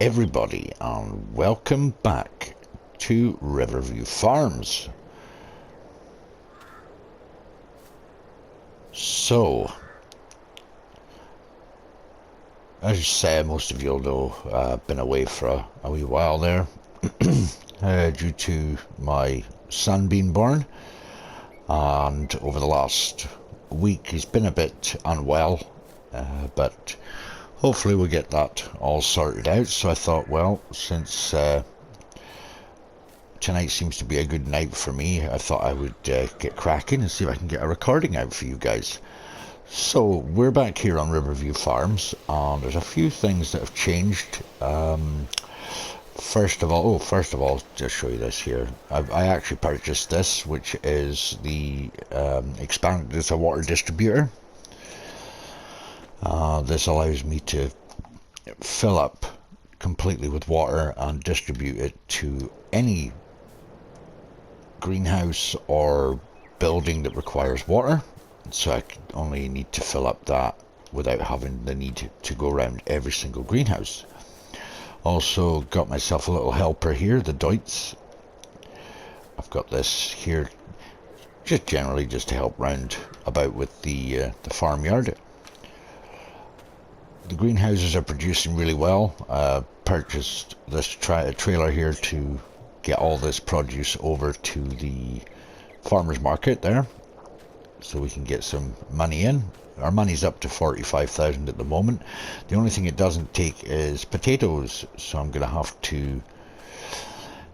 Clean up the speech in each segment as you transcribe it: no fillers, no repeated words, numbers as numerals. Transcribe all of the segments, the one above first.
everybody, and welcome back to Riverview Farms. So, as you say, most of you'll know I've been away for a wee while there due to my son being born, and over the last week he's been a bit unwell, but hopefully we'll get that all sorted out. So I thought, well, since tonight seems to be a good night for me, I thought I would get cracking and see if I can get a recording out for you guys. So we're back here on Riverview Farms, and there's a few things that have changed. First of all, just show you this here. I actually purchased this, which is the it's a water distributor. This allows me to fill up completely with water and distribute it to any greenhouse or building that requires water. So I only need to fill up that without having the need to go around every single greenhouse. Also got myself a little helper here, the Deutz. I've got this here just generally just to help round about with the farmyard. The greenhouses are producing really well. Purchased this trailer here to get all this produce over to the farmers market there, so we can get some money in. Our money's up to 45,000 at the moment. The only thing it doesn't take is potatoes, so I'm going to have to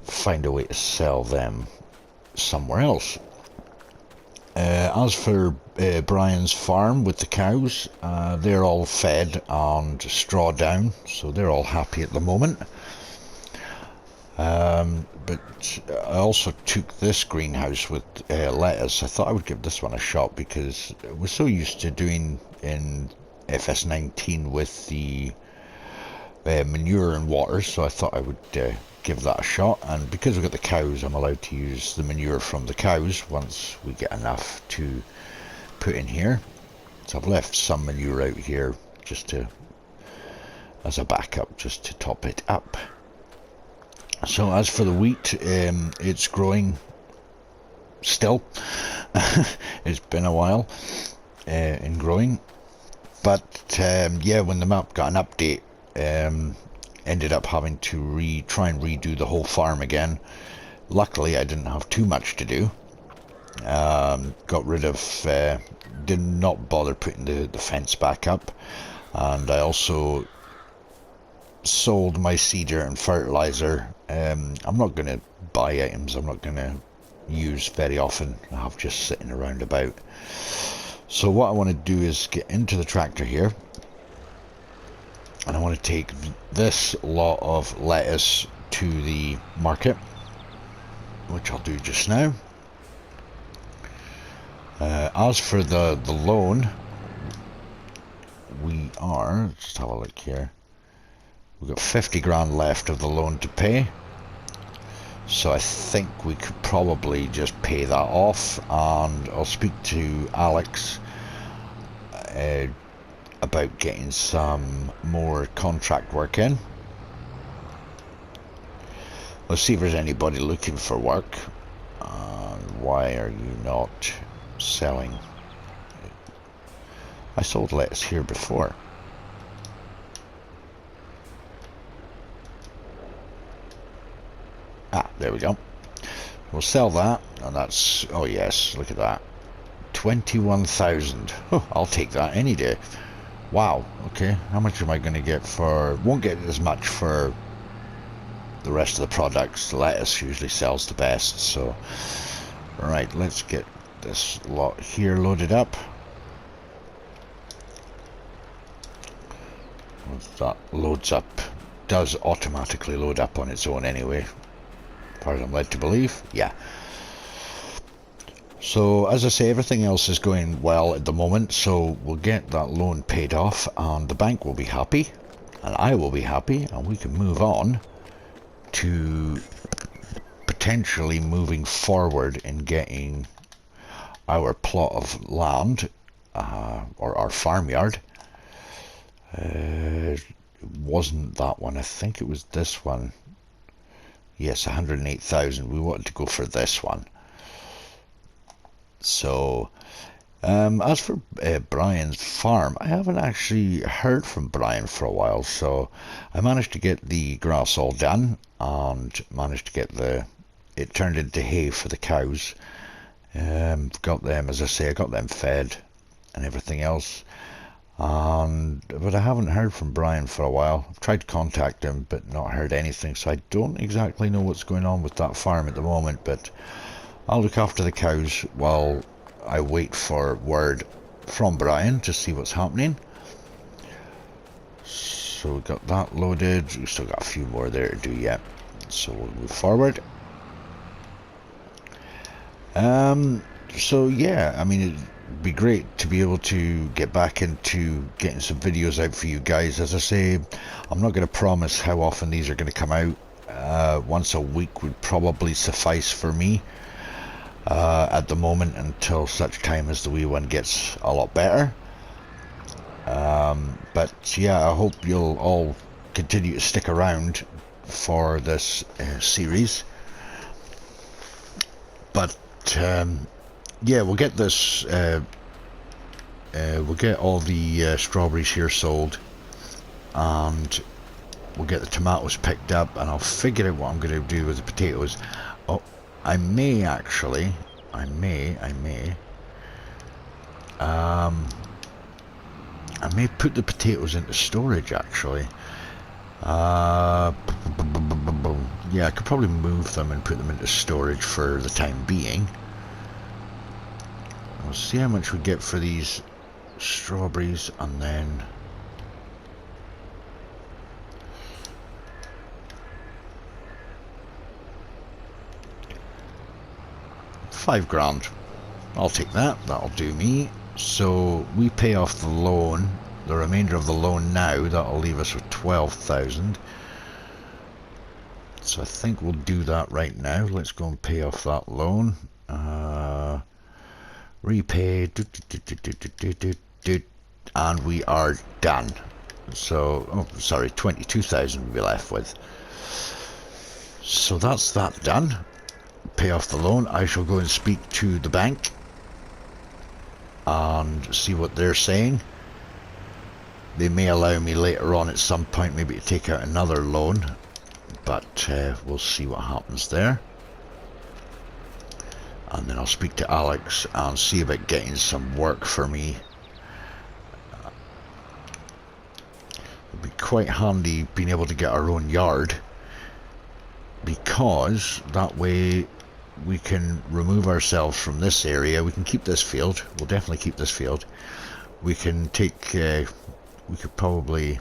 find a way to sell them somewhere else. As for Brian's farm with the cows, they're all fed and straw down, so they're all happy at the moment. But I also took this greenhouse with lettuce. I thought I would give this one a shot because we're so used to doing in FS19 with the manure and water, so I thought I would give that a shot. And because we've got the cows, I'm allowed to use the manure from the cows once we get enough to put in here. So I've left some manure out here just as a backup, just to top it up. So as for the wheat, it's growing still. It's been a while in growing, but yeah, when the map got an update, ended up having to try and redo the whole farm again. Luckily I didn't have too much to do. Got rid of, did not bother putting the fence back up, and I also sold my seeder and fertilizer. I'm not going to buy items I'm not going to use very often. I have just sitting around about. So what I want to do is get into the tractor here, and I want to take this lot of lettuce to the market, which I'll do just now. As for the loan, we are, just have a look here, we've got 50 grand left of the loan to pay, so I think we could probably just pay that off, and I'll speak to Alex about getting some more contract work in. Let's see if there's anybody looking for work. Why are you not selling? I sold lettuce here before. There we go. We'll sell that, and that's, oh yes, look at that, 21,000. Oh, I'll take that any day. Wow. Okay, how much am I going to get for? Won't get as much for the rest of the products. Lettuce usually sells the best. So right, let's get this lot here loaded up. Once that loads up, does automatically load up on its own anyway, as far as I'm led to believe. Yeah. So as I say, everything else is going well at the moment, so we'll get that loan paid off, and the bank will be happy, and I will be happy, and we can move on to potentially moving forward in getting our plot of land, or our farmyard, wasn't that one. I think it was this one. Yes, 108,000. We wanted to go for this one. So, as for Brian's farm, I haven't actually heard from Brian for a while. So, I managed to get the grass all done and managed to get it turned into hay for the cows. Got them, as I say, I got them fed and everything else. But I haven't heard from Brian for a while. I've tried to contact him, but not heard anything. So I don't exactly know what's going on with that farm at the moment. But I'll look after the cows while I wait for word from Brian to see what's happening. So we got that loaded. We've still got a few more there to do yet. So we'll move forward. So yeah, I mean, it'd be great to be able to get back into getting some videos out for you guys. As I say, I'm not going to promise how often these are going to come out. Once a week would probably suffice for me at the moment, until such time as the wee one gets a lot better. But yeah, I hope you'll all continue to stick around for this series. But yeah, we'll get this. We'll get all the strawberries here sold, and we'll get the tomatoes picked up, and I'll figure out what I'm going to do with the potatoes. Oh, I may actually. I may put the potatoes into storage actually. Yeah, I could probably move them and put them into storage for the time being. We'll see how much we get for these strawberries, and then £5,000. I'll take that. That'll do me. So we pay off the loan, the remainder of the loan now. That'll leave us with 12,000. So I think we'll do that right now. Let's go and pay off that loan. Repay. And we are done. So, oh, sorry, 22,000 we'll be left with. So that's that done. Pay off the loan. I shall go and speak to the bank and see what they're saying. They may allow me later on at some point maybe to take out another loan, but we'll see what happens there. And then I'll speak to Alex and see about getting some work for me. It'll be quite handy being able to get our own yard, because that way we can remove ourselves from this area. We can keep this field. We'll definitely keep this field. We can take, we could probably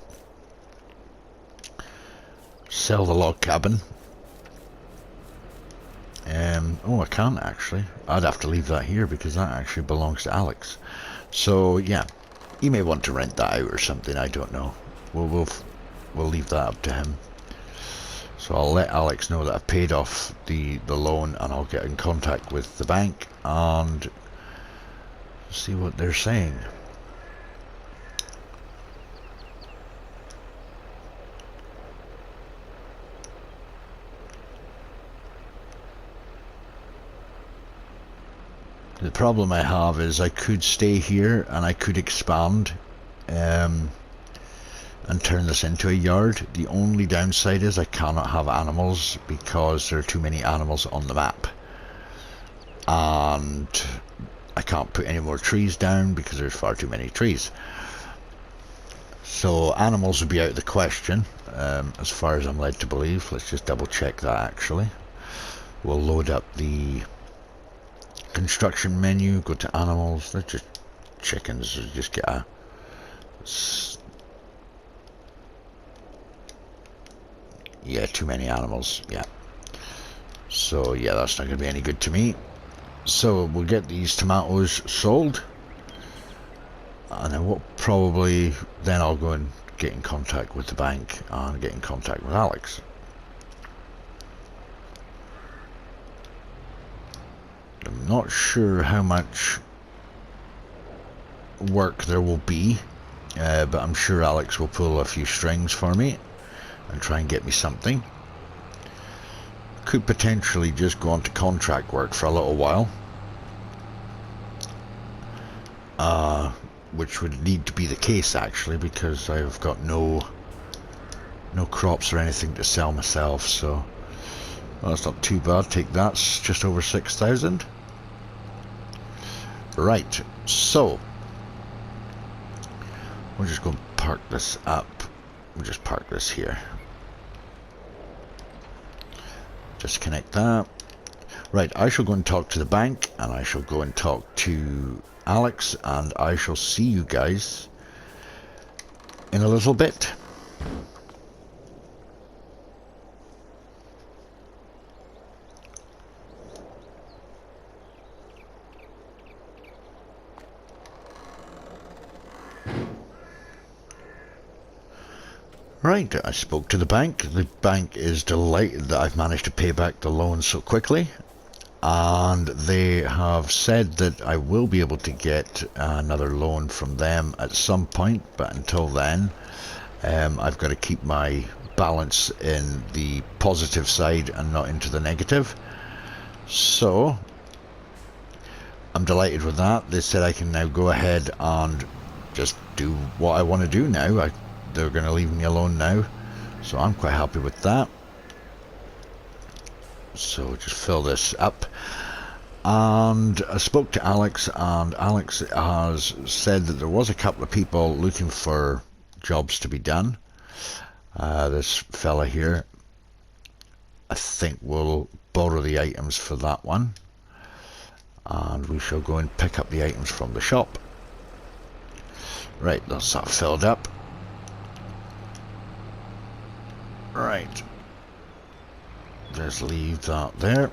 sell the log cabin. Oh, I can't actually. I'd have to leave that here because that actually belongs to Alex. So yeah, he may want to rent that out or something. I don't know. We'll leave that up to him. So I'll let Alex know that I've paid off the loan, and I'll get in contact with the bank and see what they're saying. The problem I have is I could stay here and I could expand and turn this into a yard. The only downside is I cannot have animals because there are too many animals on the map, and I can't put any more trees down because there's far too many trees. So animals would be out of the question, as far as I'm led to believe. Let's just double check that actually. We'll load up the construction menu, go to animals. They're just chickens. Just get a yeah, too many animals. Yeah, so yeah, that's not gonna be any good to me. So we'll get these tomatoes sold, and then what probably then I'll go and get in contact with the bank and get in contact with Alex. I'm not sure how much work there will be but I'm sure Alex will pull a few strings for me and try and get me something. Could potentially just go on to contract work for a little while, which would need to be the case actually, because I've got no crops or anything to sell myself. So well, that's not too bad. Take that, it's just over 6,000. Right, so we're just going to park this up. We'll just park this here. Disconnect that. Right, I shall go and talk to the bank, and I shall go and talk to Alex, and I shall see you guys in a little bit. Right, I spoke to the bank. The bank is delighted that I've managed to pay back the loan so quickly, and they have said that I will be able to get another loan from them at some point, but until then I've got to keep my balance in the positive side and not into the negative. So I'm delighted with that. They said I can now go ahead and just do what I want to do now. They're going to leave me alone now, so I'm quite happy with that. So just fill this up, and I spoke to Alex, and Alex has said that there was a couple of people looking for jobs to be done. This fella here, I think, will borrow the items for that one, and we shall go and pick up the items from the shop. Right, that's that filled up. Right, just leave that there.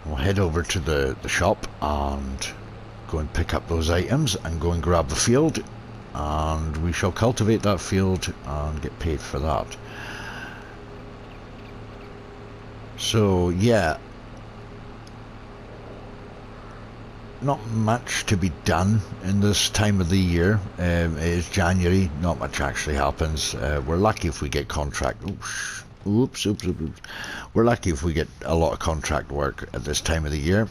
We'll head over to the shop and go and pick up those items and go and grab the field, and we shall cultivate that field and get paid for that. So yeah, not much to be done in this time of the year. It is January, not much actually happens. We're lucky if we get contract. Oops. We're lucky if we get a lot of contract work at this time of the year.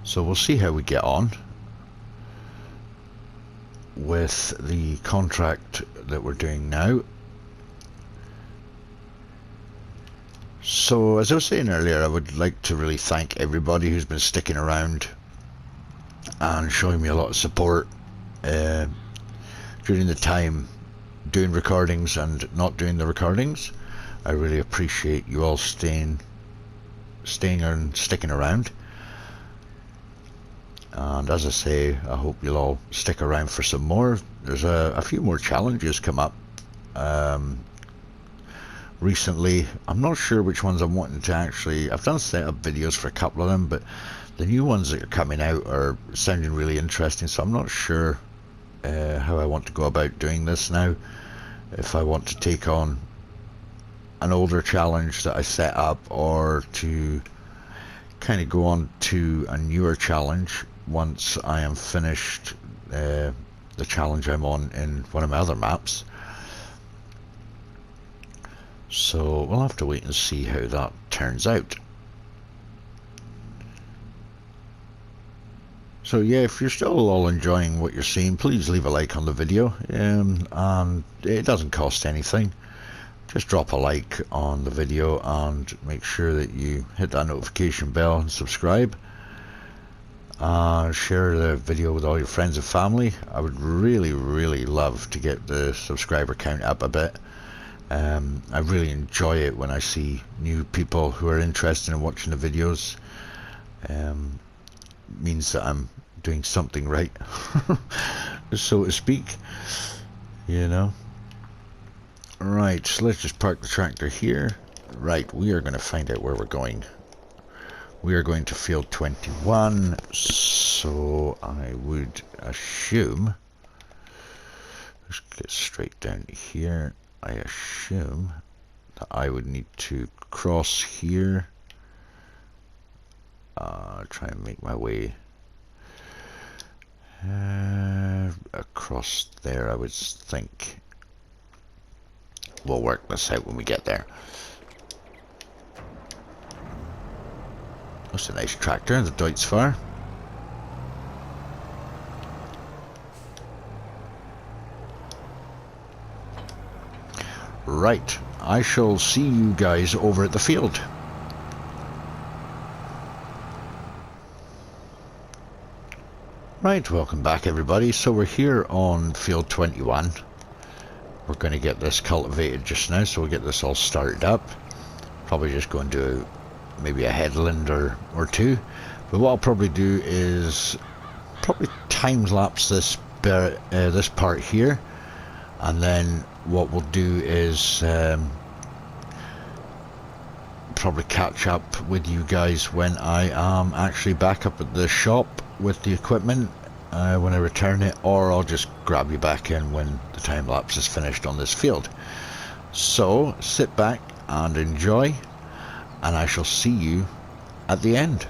So we'll see how we get on with the contract that we're doing now. So, as I was saying earlier, I would like to really thank everybody who's been sticking around and showing me a lot of support during the time doing recordings and not doing the recordings. I really appreciate you all staying and sticking around. And as I say, I hope you'll all stick around for some more. There's a few more challenges come up recently. I'm not sure which ones I'm wanting to actually. I've done setup videos for a couple of them, but the new ones that are coming out are sounding really interesting, so I'm not sure how I want to go about doing this now. If I want to take on an older challenge that I set up, or to kind of go on to a newer challenge once I am finished the challenge I'm on in one of my other maps. So we'll have to wait and see how that turns out. So yeah, if you're still all enjoying what you're seeing, please leave a like on the video, and it doesn't cost anything. Just drop a like on the video and make sure that you hit that notification bell and subscribe. Share the video with all your friends and family. I would really love to get the subscriber count up a bit. I really enjoy it when I see new people who are interested in watching the videos. Means that I'm doing something right, so to speak, you know. Right, so let's just park the tractor here. Right, we are going to find out where we're going. We are going to field 21, so I would assume, let's get straight down here. I assume that I would need to cross here, try and make my way Across there, I would think. We'll work this out when we get there. That's a nice tractor, the Deutz-Fahr. Right, I shall see you guys over at the field. Right, welcome back everybody. So we're here on field 21. We're going to get this cultivated just now, so we'll get this all started up. Probably just go and do maybe a headland or two. But what I'll probably do is probably time lapse this part here, and then what we'll do is probably catch up with you guys when I am actually back up at the shop with the equipment when I return it, or I'll just grab you back in when the time lapse is finished on this field. So sit back and enjoy, and I shall see you at the end.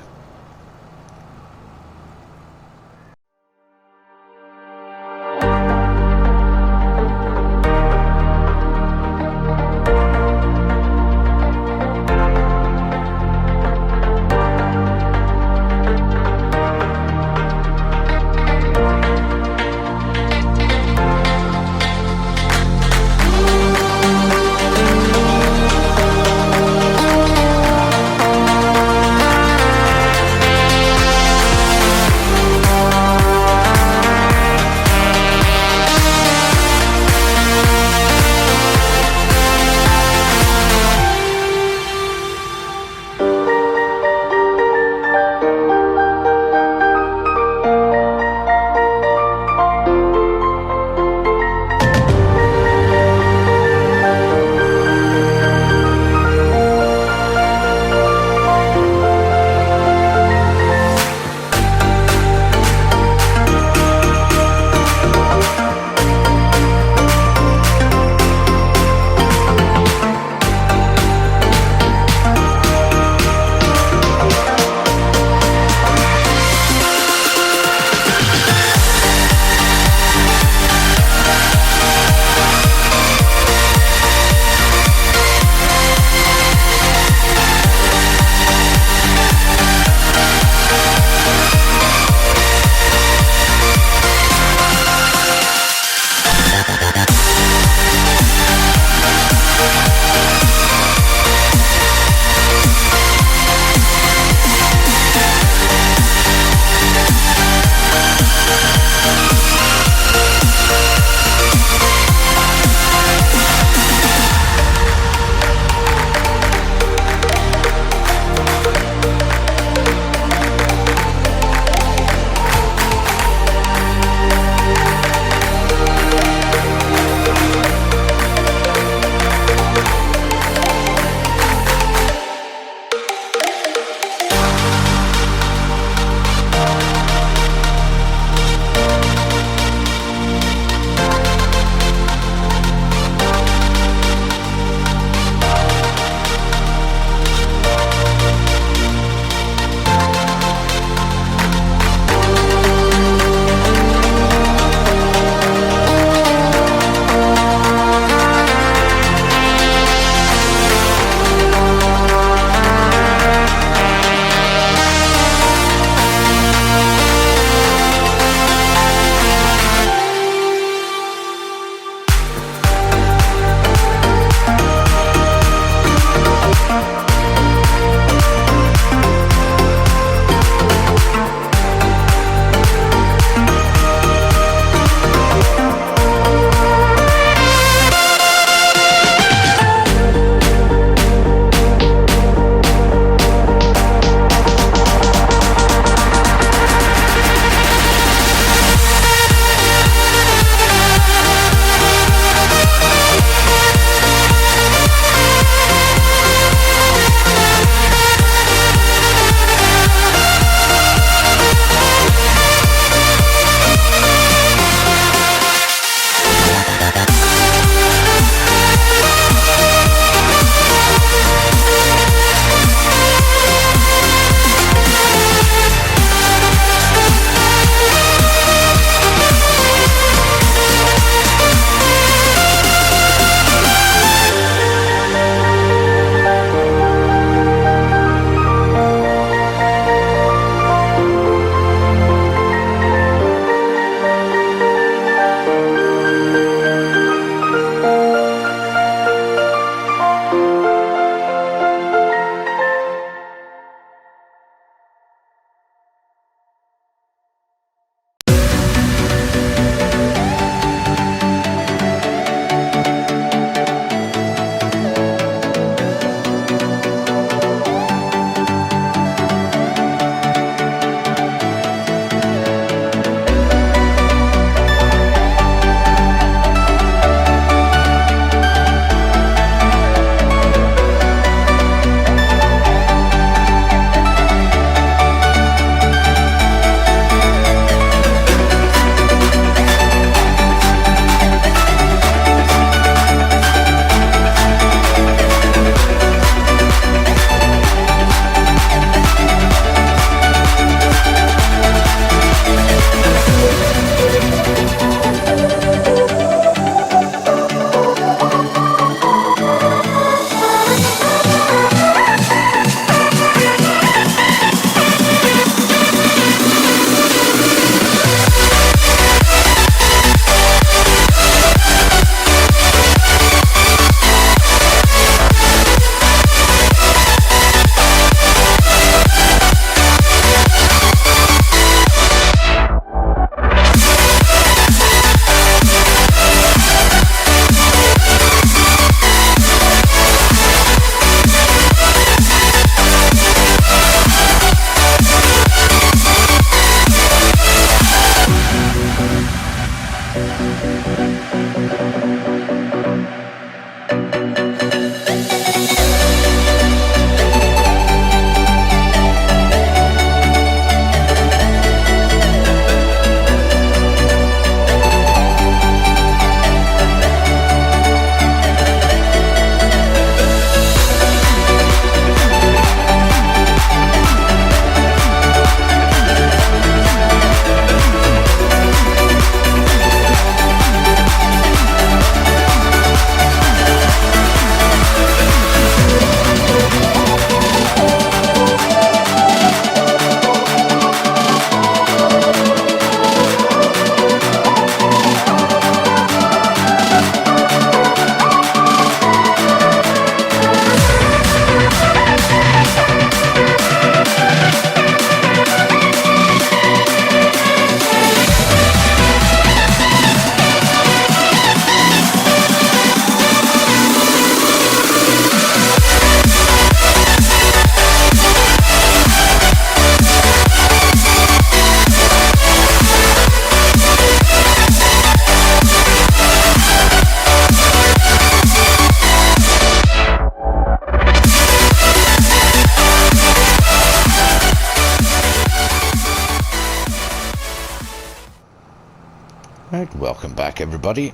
Welcome back, everybody.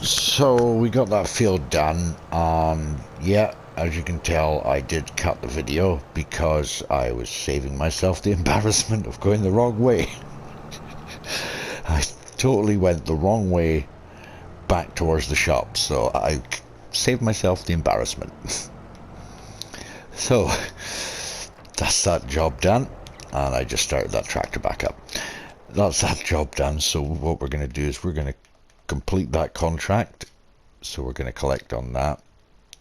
So we got that field done, and yeah, as you can tell, I did cut the video because I was saving myself the embarrassment of going the wrong way. I totally went the wrong way back towards the shop, so I saved myself the embarrassment. So that's that job done, and I just started that tractor back up. That's that job done. So what we're going to do is we're going to complete that contract. So we're going to collect on that.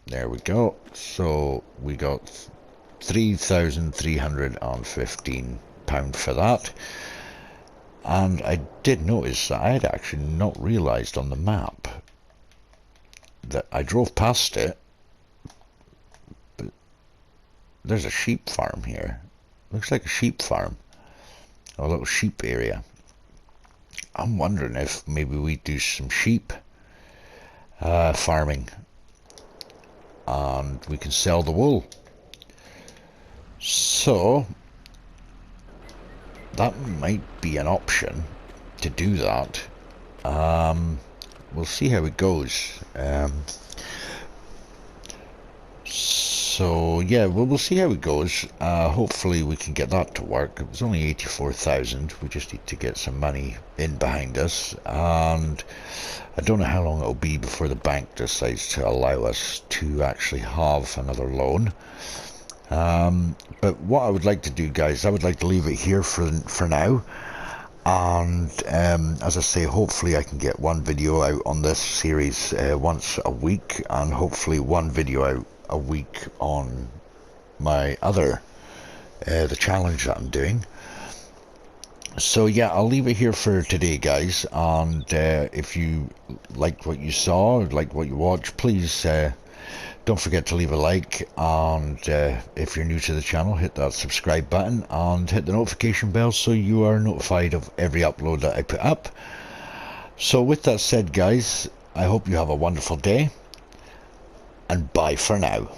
There we go. So we got £3,315 for that. And I did notice that I had actually not realised on the map that I drove past it, but there's a sheep farm here. Looks like a sheep farm. A little sheep area. I'm wondering if maybe we do some sheep farming and we can sell the wool. So that might be an option to do that. We'll see how it goes. So yeah, we'll see how it goes. Hopefully we can get that to work. It was only 84,000. We just need to get some money in behind us, and I don't know how long it'll be before the bank decides to allow us to actually have another loan. But what I would like to do, guys, I would like to leave it here for now. And as I say, hopefully I can get one video out on this series once a week, and hopefully one video out a week on my other the challenge that I'm doing. So yeah, I'll leave it here for today, guys, and if you liked what you saw, like what you watched, please don't forget to leave a like, and if you're new to the channel, hit that subscribe button and hit the notification bell so you are notified of every upload that I put up. So with that said, guys, I hope you have a wonderful day, and bye for now.